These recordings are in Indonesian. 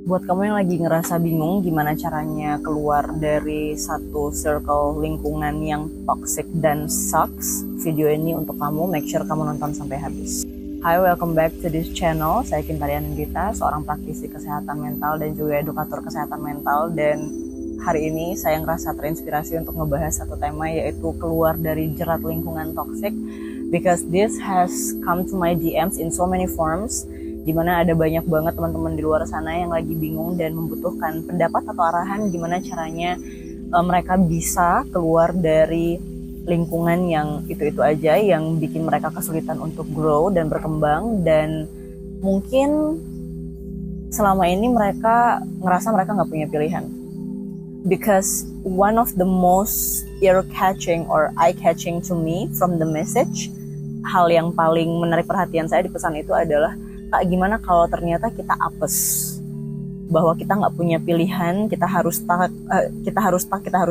Buat kamu yang lagi ngerasa bingung gimana caranya keluar dari satu circle lingkungan yang toxic dan sucks, video ini untuk kamu. Make sure kamu nonton sampai habis. Hi, welcome back to this channel. Saya Kintarian Gita, seorang praktisi kesehatan mental dan juga edukator kesehatan mental. Dan hari ini saya ngerasa terinspirasi untuk ngebahas satu tema, yaitu keluar dari jerat lingkungan toxic. Because this has come to my DMs in so many forms, dimana ada banyak banget teman-teman di luar sana yang lagi bingung dan membutuhkan pendapat atau arahan gimana caranya mereka bisa keluar dari lingkungan yang itu-itu aja, yang bikin mereka kesulitan untuk grow dan berkembang. Dan mungkin selama ini mereka ngerasa mereka nggak punya pilihan. Because one of the most ear-catching or eye-catching to me from the message, hal yang paling menarik perhatian saya di pesan itu adalah, Kak, gimana kalau ternyata kita apes, bahwa kita nggak punya pilihan, kita harus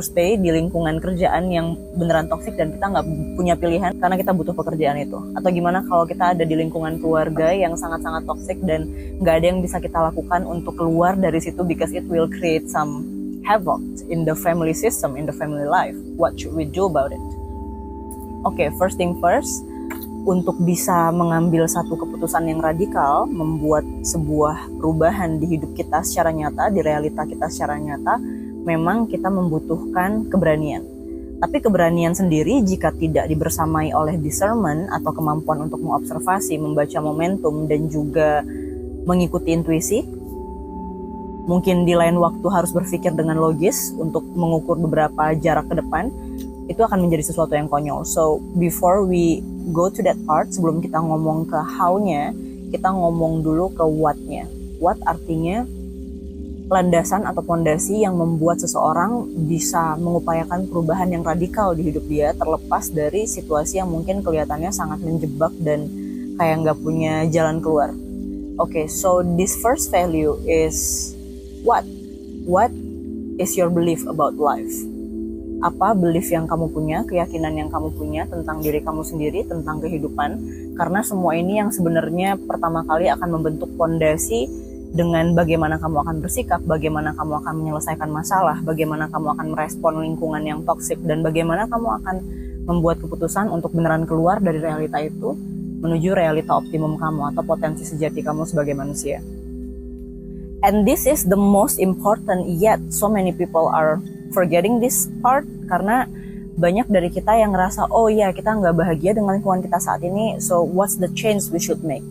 stay di lingkungan kerjaan yang beneran toksik dan kita nggak punya pilihan karena kita butuh pekerjaan itu. Atau gimana kalau kita ada di lingkungan keluarga yang sangat-sangat toksik dan nggak ada yang bisa kita lakukan untuk keluar dari situ, because it will create some havoc in the family system, in the family life. What should we do about it? Okay, first thing first, untuk bisa mengambil satu keputusan yang radikal, membuat sebuah perubahan di hidup kita secara nyata, di realita kita secara nyata, memang kita membutuhkan keberanian. Tapi keberanian sendiri jika tidak dibersamai oleh discernment atau kemampuan untuk mengobservasi, membaca momentum, dan juga mengikuti intuisi, mungkin di lain waktu harus berpikir dengan logis untuk mengukur beberapa jarak ke depan, itu akan menjadi sesuatu yang konyol. So before we go to that part, sebelum kita ngomong ke how-nya, kita ngomong dulu ke what-nya. What artinya landasan atau fondasi yang membuat seseorang bisa mengupayakan perubahan yang radikal di hidup dia, terlepas dari situasi yang mungkin kelihatannya sangat menjebak dan kayak nggak punya jalan keluar. Okay, so this first value is what? What is your belief about life? Apa belief yang kamu punya, keyakinan yang kamu punya tentang diri kamu sendiri, tentang kehidupan. Karena semua ini yang sebenarnya pertama kali akan membentuk fondasi dengan bagaimana kamu akan bersikap, bagaimana kamu akan menyelesaikan masalah, bagaimana kamu akan merespon lingkungan yang toksik, dan bagaimana kamu akan membuat keputusan untuk beneran keluar dari realita itu menuju realita optimum kamu atau potensi sejati kamu sebagai manusia. And this is the most important, yet so many people are forgetting this part, karena banyak dari kita yang ngerasa, oh ya, kita nggak bahagia dengan lingkungan kita saat ini, so what's the change we should make?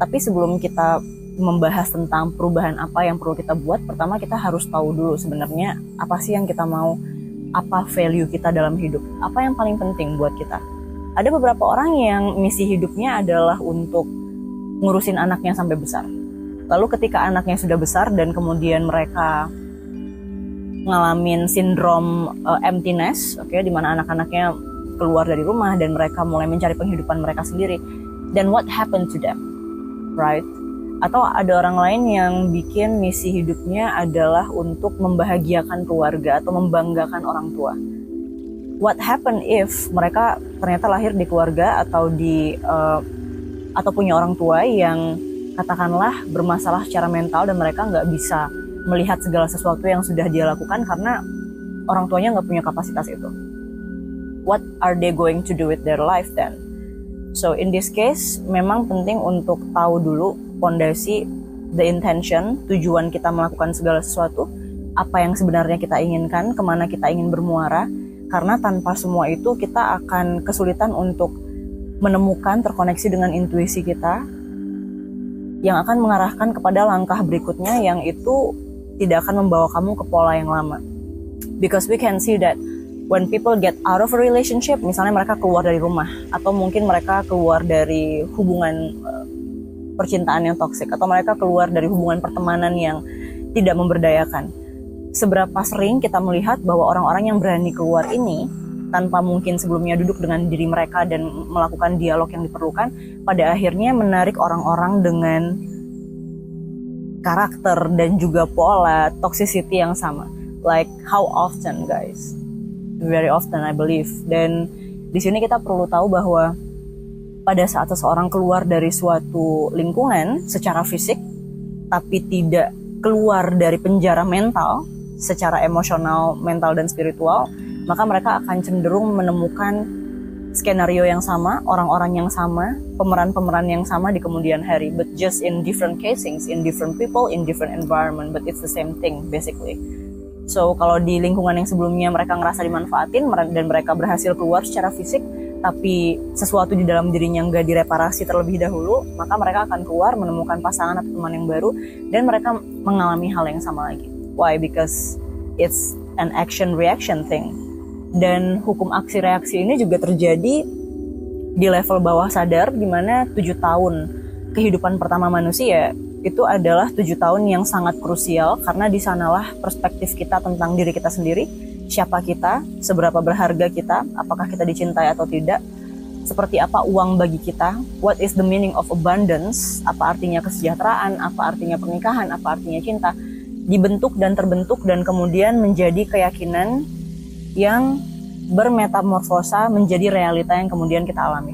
Tapi sebelum kita membahas tentang perubahan apa yang perlu kita buat, pertama kita harus tahu dulu sebenarnya apa sih yang kita mau, apa value kita dalam hidup, apa yang paling penting buat kita. Ada beberapa orang yang misi hidupnya adalah untuk ngurusin anaknya sampai besar. Lalu ketika anaknya sudah besar dan kemudian mereka ngalamin sindrom emptiness, di mana anak-anaknya keluar dari rumah dan mereka mulai mencari penghidupan mereka sendiri. Then what happened to them, right? Atau ada orang lain yang bikin misi hidupnya adalah untuk membahagiakan keluarga atau membanggakan orang tua. What happened if mereka ternyata lahir di keluarga atau atau punya orang tua yang katakanlah bermasalah secara mental dan mereka nggak bisa melihat segala sesuatu yang sudah dia lakukan karena orang tuanya nggak punya kapasitas itu. What are they going to do with their life then? So in this case, memang penting untuk tahu dulu fondasi, the intention, tujuan kita melakukan segala sesuatu, apa yang sebenarnya kita inginkan, kemana kita ingin bermuara, karena tanpa semua itu kita akan kesulitan untuk menemukan, terkoneksi dengan intuisi kita, yang akan mengarahkan kepada langkah berikutnya yang itu tidak akan membawa kamu ke pola yang lama. Because we can see that when people get out of a relationship, misalnya mereka keluar dari rumah, atau mungkin mereka keluar dari hubungan percintaan yang toksik, atau mereka keluar dari hubungan pertemanan yang tidak memberdayakan. Seberapa sering kita melihat bahwa orang-orang yang berani keluar ini, tanpa mungkin sebelumnya duduk dengan diri mereka dan melakukan dialog yang diperlukan, pada akhirnya menarik orang-orang dengan karakter dan juga pola toxicity yang sama. Like how often, guys? Very often, I believe. Dan di sini kita perlu tahu bahwa pada saat seseorang keluar dari suatu lingkungan secara fisik, tapi tidak keluar dari penjara mental secara emosional, mental, dan spiritual, maka mereka akan cenderung menemukan skenario yang sama, orang-orang yang sama, pemeran-pemeran yang sama di kemudian hari, but just in different casings, in different people, in different environment, but it's the same thing basically. So kalau di lingkungan yang sebelumnya mereka ngerasa dimanfaatin dan mereka berhasil keluar secara fisik, tapi sesuatu di dalam dirinya nggak direparasi terlebih dahulu, maka mereka akan keluar menemukan pasangan atau teman yang baru, dan mereka mengalami hal yang sama lagi. Why? Because it's an action-reaction thing. Dan hukum aksi reaksi ini juga terjadi di level bawah sadar, di mana 7 tahun kehidupan pertama manusia itu adalah 7 tahun yang sangat krusial, karena di sanalah perspektif kita tentang diri kita sendiri, siapa kita, seberapa berharga kita, apakah kita dicintai atau tidak, seperti apa uang bagi kita, what is the meaning of abundance, apa artinya kesejahteraan, apa artinya pernikahan, apa artinya cinta, dibentuk dan terbentuk dan kemudian menjadi keyakinan yang bermetamorfosa menjadi realita yang kemudian kita alami.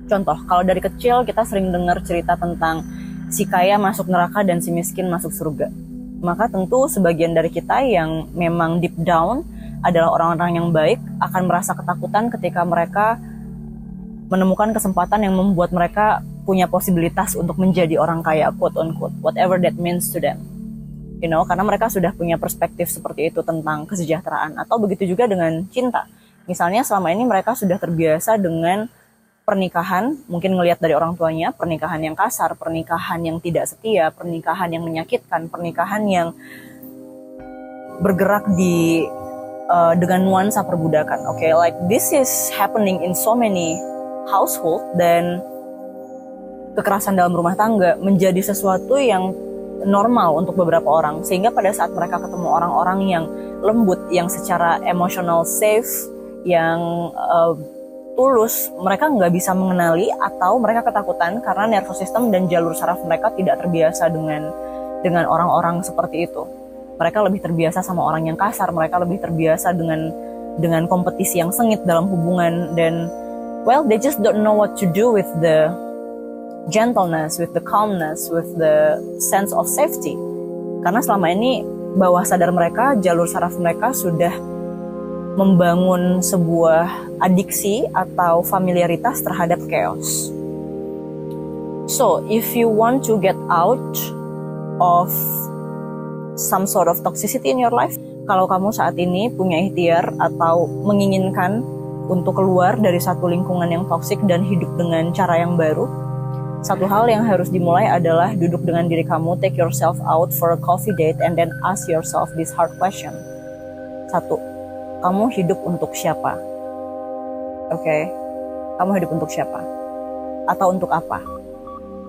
Contoh, kalau dari kecil kita sering dengar cerita tentang si kaya masuk neraka dan si miskin masuk surga. Maka tentu sebagian dari kita yang memang deep down adalah orang-orang yang baik akan merasa ketakutan ketika mereka menemukan kesempatan yang membuat mereka punya posibilitas untuk menjadi orang kaya, quote unquote, whatever that means to them. You know, karena mereka sudah punya perspektif seperti itu tentang kesejahteraan. Atau begitu juga dengan cinta. Misalnya selama ini mereka sudah terbiasa dengan pernikahan, mungkin ngelihat dari orang tuanya, pernikahan yang kasar, pernikahan yang tidak setia, pernikahan yang menyakitkan, pernikahan yang bergerak di dengan nuansa perbudakan. Okay, like this is happening in so many household, dan kekerasan dalam rumah tangga menjadi sesuatu yang normal untuk beberapa orang, sehingga pada saat mereka ketemu orang-orang yang lembut, yang secara emotional safe, yang tulus, mereka nggak bisa mengenali atau mereka ketakutan karena nervous system dan jalur saraf mereka tidak terbiasa dengan orang-orang seperti itu. Mereka lebih terbiasa sama orang yang kasar, mereka lebih terbiasa dengan kompetisi yang sengit dalam hubungan, dan well, they just don't know what to do with the gentleness, with the calmness, with the sense of safety. Karena selama ini bawah sadar mereka, jalur saraf mereka sudah membangun sebuah adiksi atau familiaritas terhadap chaos. So, if you want to get out of some sort of toxicity in your life, kalau kamu saat ini punya ikhtiar atau menginginkan untuk keluar dari satu lingkungan yang toksik dan hidup dengan cara yang baru, satu hal yang harus dimulai adalah duduk dengan diri kamu, take yourself out for a coffee date, and then ask yourself this hard question. 1. Kamu hidup untuk siapa? Oke, kamu hidup untuk siapa? Atau untuk apa?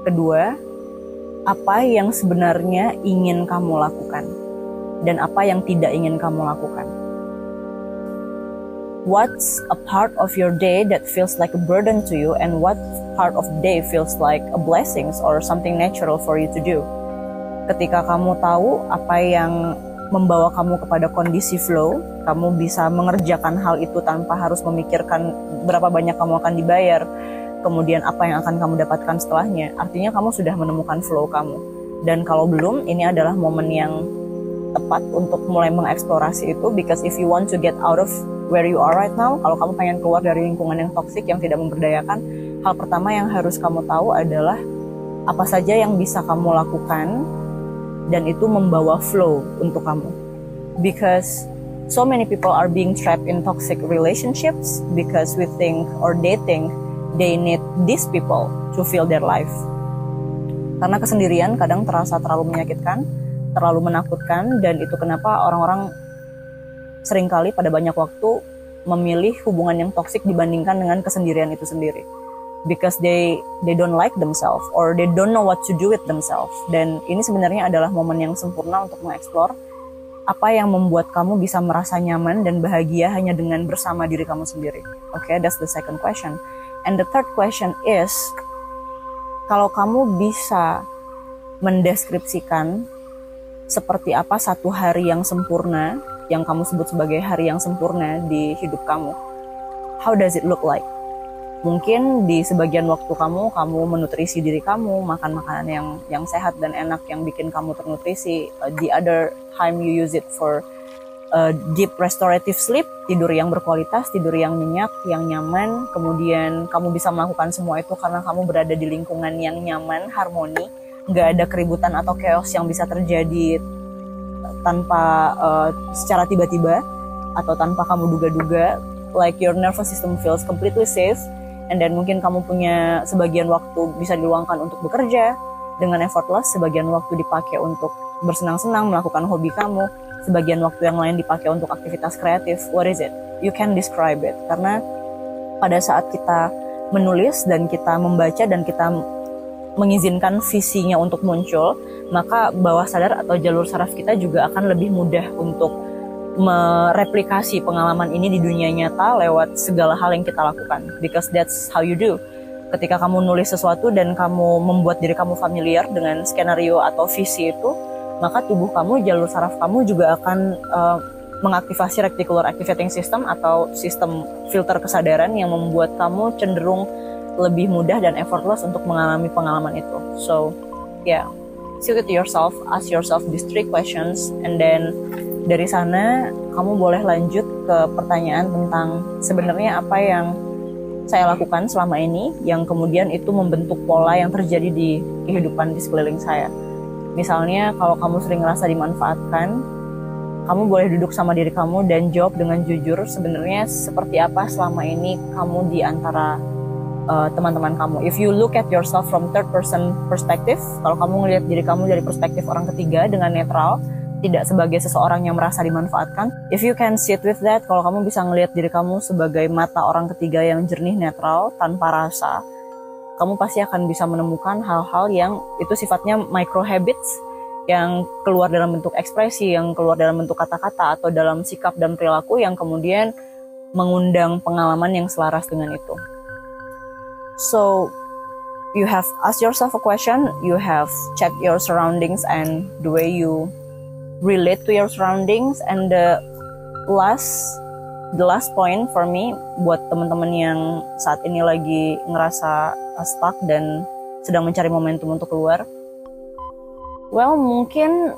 2, apa yang sebenarnya ingin kamu lakukan? Dan apa yang tidak ingin kamu lakukan? What's a part of your day that feels like a burden to you, and what part of the day feels like a blessings or something natural for you to do? Ketika kamu tahu apa yang membawa kamu kepada kondisi flow, kamu bisa mengerjakan hal itu tanpa harus memikirkan berapa banyak kamu akan dibayar, kemudian apa yang akan kamu dapatkan setelahnya. Artinya kamu sudah menemukan flow kamu. Dan kalau belum, ini adalah momen yang tepat untuk mulai mengeksplorasi itu, because if you want to get out of where you are right now, kalau kamu pengen keluar dari lingkungan yang toksik, yang tidak memberdayakan, hal pertama yang harus kamu tahu adalah apa saja yang bisa kamu lakukan dan itu membawa flow untuk kamu. Because so many people are being trapped in toxic relationships because we think or they think they need these people to fill their life. Karena kesendirian kadang terasa terlalu menyakitkan, terlalu menakutkan, dan itu kenapa orang-orang seringkali pada banyak waktu memilih hubungan yang toksik dibandingkan dengan kesendirian itu sendiri. Because they don't like themselves or they don't know what to do with themselves. Dan ini sebenarnya adalah momen yang sempurna untuk mengeksplor apa yang membuat kamu bisa merasa nyaman dan bahagia hanya dengan bersama diri kamu sendiri. Okay, that's the second question. And the third question is, kalau kamu bisa mendeskripsikan seperti apa satu hari yang sempurna, yang kamu sebut sebagai hari yang sempurna di hidup kamu, how does it look like? Mungkin di sebagian waktu kamu menutrisi diri kamu, makan makanan yang sehat dan enak yang bikin kamu ternutrisi. The other time you use it for deep restorative sleep, tidur yang berkualitas, tidur yang nyenyak, yang nyaman. Kemudian kamu bisa melakukan semua itu karena kamu berada di lingkungan yang nyaman, harmoni, nggak ada keributan atau chaos yang bisa terjadi tanpa secara tiba-tiba atau tanpa kamu duga-duga. Like your nervous system feels completely safe. And then mungkin kamu punya sebagian waktu bisa diluangkan untuk bekerja dengan effortless, sebagian waktu dipakai untuk bersenang-senang, melakukan hobi kamu, sebagian waktu yang lain dipakai untuk aktivitas kreatif. What is it? You can describe it. Karena pada saat kita menulis dan kita membaca dan kita mengizinkan visinya untuk muncul, maka bawah sadar atau jalur saraf kita juga akan lebih mudah untuk mereplikasi pengalaman ini di dunia nyata lewat segala hal yang kita lakukan, because that's how you do. Ketika kamu nulis sesuatu dan kamu membuat diri kamu familiar dengan skenario atau visi itu, maka tubuh kamu, jalur saraf kamu juga akan mengaktifasi reticular activating system atau sistem filter kesadaran yang membuat kamu cenderung lebih mudah dan effortless untuk mengalami pengalaman itu. So, yeah, sit with yourself, ask yourself these 3 questions, and then dari sana kamu boleh lanjut ke pertanyaan tentang sebenarnya apa yang saya lakukan selama ini yang kemudian itu membentuk pola yang terjadi di kehidupan di sekeliling saya. Misalnya kalau kamu sering ngerasa dimanfaatkan, kamu boleh duduk sama diri kamu dan jawab dengan jujur sebenarnya seperti apa selama ini kamu di antara teman-teman kamu. If you look at yourself from third person perspective, kalau kamu ngelihat diri kamu dari perspektif orang ketiga dengan netral, tidak sebagai seseorang yang merasa dimanfaatkan. If you can sit with that, kalau kamu bisa ngelihat diri kamu sebagai mata orang ketiga yang jernih, netral, tanpa rasa, kamu pasti akan bisa menemukan hal-hal yang itu sifatnya micro habits, yang keluar dalam bentuk ekspresi, yang keluar dalam bentuk kata-kata, atau dalam sikap dan perilaku yang kemudian mengundang pengalaman yang selaras dengan itu. So, you have asked yourself a question, you have checked your surroundings and the way you relate to your surroundings, and the last point for me buat teman-teman yang saat ini lagi ngerasa stuck dan sedang mencari momentum untuk keluar. Well, mungkin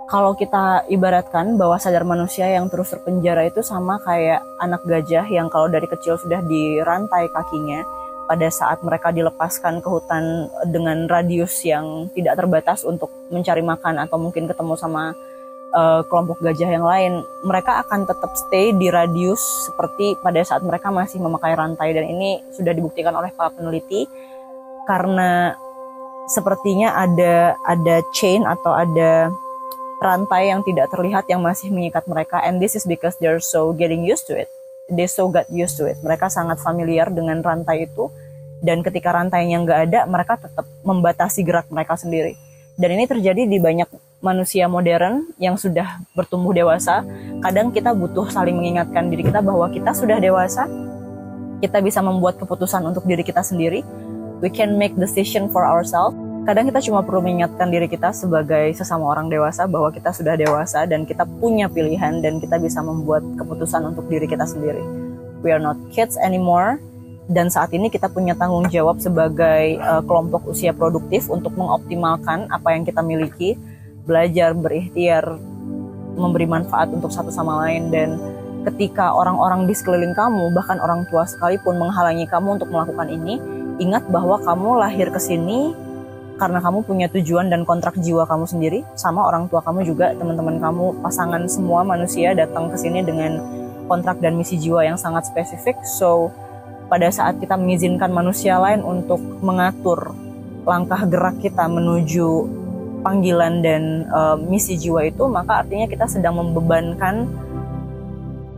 kalau kita ibaratkan bahwa sadar manusia yang terus terpenjara itu sama kayak anak gajah yang kalau dari kecil sudah dirantai kakinya, pada saat mereka dilepaskan ke hutan dengan radius yang tidak terbatas untuk mencari makan atau mungkin ketemu sama kelompok gajah yang lain, mereka akan tetap stay di radius seperti pada saat mereka masih memakai rantai. Dan ini sudah dibuktikan oleh para peneliti karena sepertinya ada chain atau ada rantai yang tidak terlihat yang masih mengikat mereka, and this is because they're so getting used to it. They so got used to it. Mereka sangat familiar dengan rantai itu, dan ketika rantainya nggak ada, mereka tetap membatasi gerak mereka sendiri. Dan ini terjadi di banyak manusia modern yang sudah bertumbuh dewasa. Kadang kita butuh saling mengingatkan diri kita bahwa kita sudah dewasa, kita bisa membuat keputusan untuk diri kita sendiri, we can make decision for ourselves. Kadang kita cuma perlu mengingatkan diri kita sebagai sesama orang dewasa bahwa kita sudah dewasa dan kita punya pilihan dan kita bisa membuat keputusan untuk diri kita sendiri. We are not kids anymore, dan saat ini kita punya tanggung jawab sebagai kelompok usia produktif untuk mengoptimalkan apa yang kita miliki, belajar, berikhtiar, memberi manfaat untuk satu sama lain. Dan ketika orang-orang di sekeliling kamu, bahkan orang tua sekalipun menghalangi kamu untuk melakukan ini, ingat bahwa kamu lahir ke sini karena kamu punya tujuan dan kontrak jiwa kamu sendiri, sama orang tua kamu juga, teman-teman kamu, pasangan, semua manusia datang ke sini dengan kontrak dan misi jiwa yang sangat spesifik. So, pada saat kita mengizinkan manusia lain untuk mengatur langkah gerak kita menuju panggilan dan misi jiwa itu, maka artinya kita sedang membebankan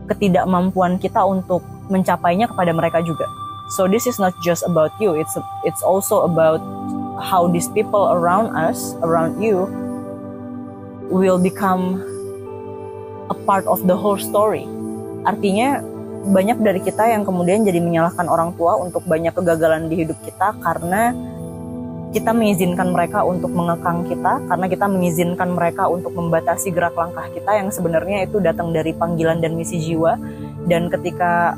ketidakmampuan kita untuk mencapainya kepada mereka juga. So, this is not just about you, it's also about how these people around us, around you, will become a part of the whole story. Artinya banyak dari kita yang kemudian jadi menyalahkan orang tua untuk banyak kegagalan di hidup kita karena kita mengizinkan mereka untuk mengekang kita, karena kita mengizinkan mereka untuk membatasi gerak langkah kita yang sebenarnya itu datang dari panggilan dan misi jiwa Dan ketika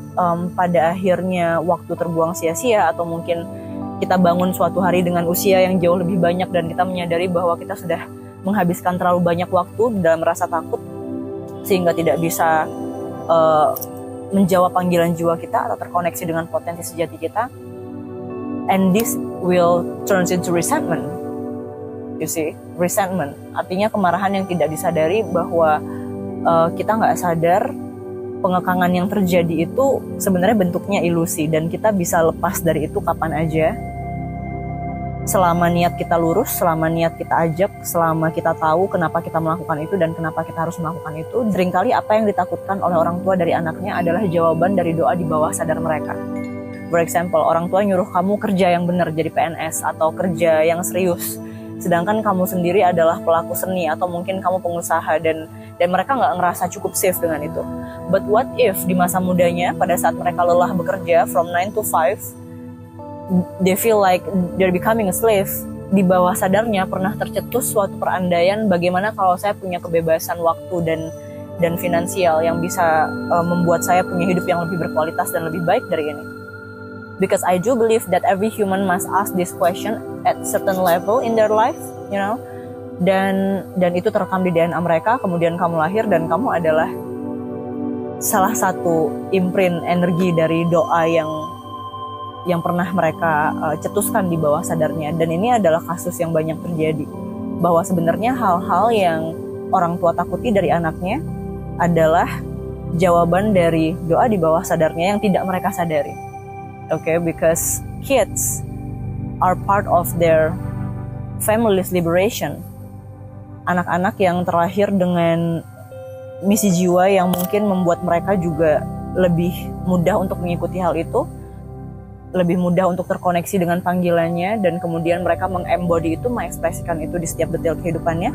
pada akhirnya waktu terbuang sia-sia, atau mungkin kita bangun suatu hari dengan usia yang jauh lebih banyak dan kita menyadari bahwa kita sudah menghabiskan terlalu banyak waktu dalam rasa takut sehingga tidak bisa menjawab panggilan jiwa kita atau terkoneksi dengan potensi sejati kita, and this will turns into resentment. You see, resentment artinya kemarahan yang tidak disadari, bahwa kita nggak sadar pengekangan yang terjadi itu sebenarnya bentuknya ilusi dan kita bisa lepas dari itu kapan aja. Selama niat kita lurus, selama niat kita ajak, selama kita tahu kenapa kita melakukan itu dan kenapa kita harus melakukan itu. Seringkali apa yang ditakutkan oleh orang tua dari anaknya adalah jawaban dari doa di bawah sadar mereka. For example, orang tua nyuruh kamu kerja yang benar jadi PNS atau kerja yang serius, sedangkan kamu sendiri adalah pelaku seni atau mungkin kamu pengusaha, dan mereka nggak ngerasa cukup safe dengan itu. But what if di masa mudanya, pada saat mereka lelah bekerja from 9 to 5, they feel like they're becoming a slave. Di bawah sadarnya pernah tercetus suatu perandaian bagaimana kalau saya punya kebebasan waktu dan finansial yang bisa membuat saya punya hidup yang lebih berkualitas dan lebih baik dari ini. Because I do believe that every human must ask this question at certain level in their life, you know. Dan itu terekam di DNA mereka. Kemudian kamu lahir dan kamu adalah salah satu imprint energi dari doa yang pernah mereka cetuskan di bawah sadarnya. Dan ini adalah kasus yang banyak terjadi, bahwa sebenarnya hal-hal yang orang tua takuti dari anaknya adalah jawaban dari doa di bawah sadarnya yang tidak mereka sadari. Okay, because kids are part of their family's liberation. Anak-anak yang terlahir dengan misi jiwa yang mungkin membuat mereka juga lebih mudah untuk mengikuti hal itu, lebih mudah untuk terkoneksi dengan panggilannya, dan kemudian mereka mengembody itu, mengekspresikan itu di setiap detail kehidupannya.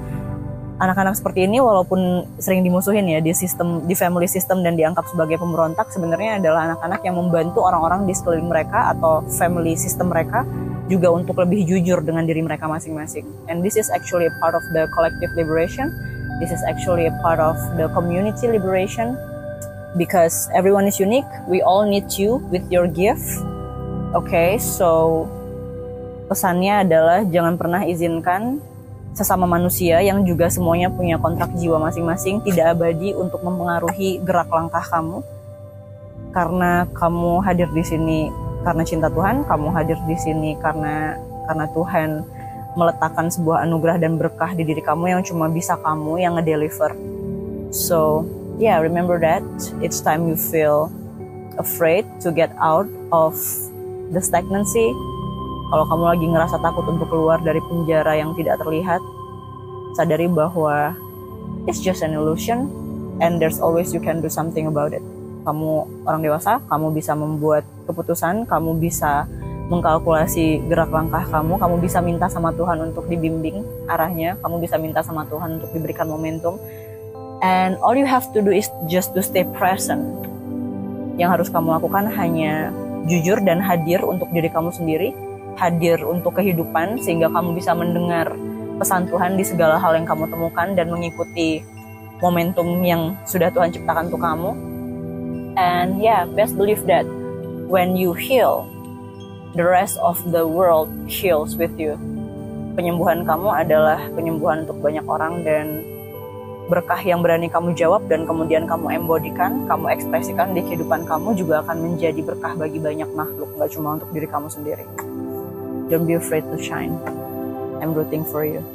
Anak-anak seperti ini walaupun sering dimusuhin ya di family system dan dianggap sebagai pemberontak, sebenarnya adalah anak-anak yang membantu orang-orang di sekeliling mereka atau family system mereka juga untuk lebih jujur dengan diri mereka masing-masing. And this is actually a part of the collective liberation. This is actually a part of the community liberation, because everyone is unique. We all need you with your gift. Okay, so pesannya adalah jangan pernah izinkan sesama manusia yang juga semuanya punya kontrak jiwa masing-masing tidak abadi untuk mempengaruhi gerak langkah kamu. Karena kamu hadir di sini karena cinta Tuhan, kamu hadir di sini karena Tuhan meletakkan sebuah anugerah dan berkah di diri kamu yang cuma bisa kamu yang ngedeliver. So, yeah, remember that each time you feel afraid to get out of the stagnancy, kalau kamu lagi ngerasa takut untuk keluar dari penjara yang tidak terlihat, sadari bahwa it's just an illusion and there's always you can do something about it. Kamu orang dewasa, kamu bisa membuat keputusan, kamu bisa mengkalkulasi gerak langkah kamu bisa minta sama Tuhan untuk dibimbing arahnya, kamu bisa minta sama Tuhan untuk diberikan momentum. And all you have to do is just to stay present. Yang harus kamu lakukan hanya jujur dan hadir untuk diri kamu sendiri, hadir untuk kehidupan, sehingga kamu bisa mendengar pesan Tuhan di segala hal yang kamu temukan dan mengikuti momentum yang sudah Tuhan ciptakan untuk kamu. And yeah, best believe that when you heal, the rest of the world heals with you. Penyembuhan kamu adalah penyembuhan untuk banyak orang, dan berkah yang berani kamu jawab dan kemudian kamu embodikan, kamu ekspresikan di kehidupan kamu juga akan menjadi berkah bagi banyak makhluk, gak cuma untuk diri kamu sendiri. Don't be afraid to shine. I'm rooting for you.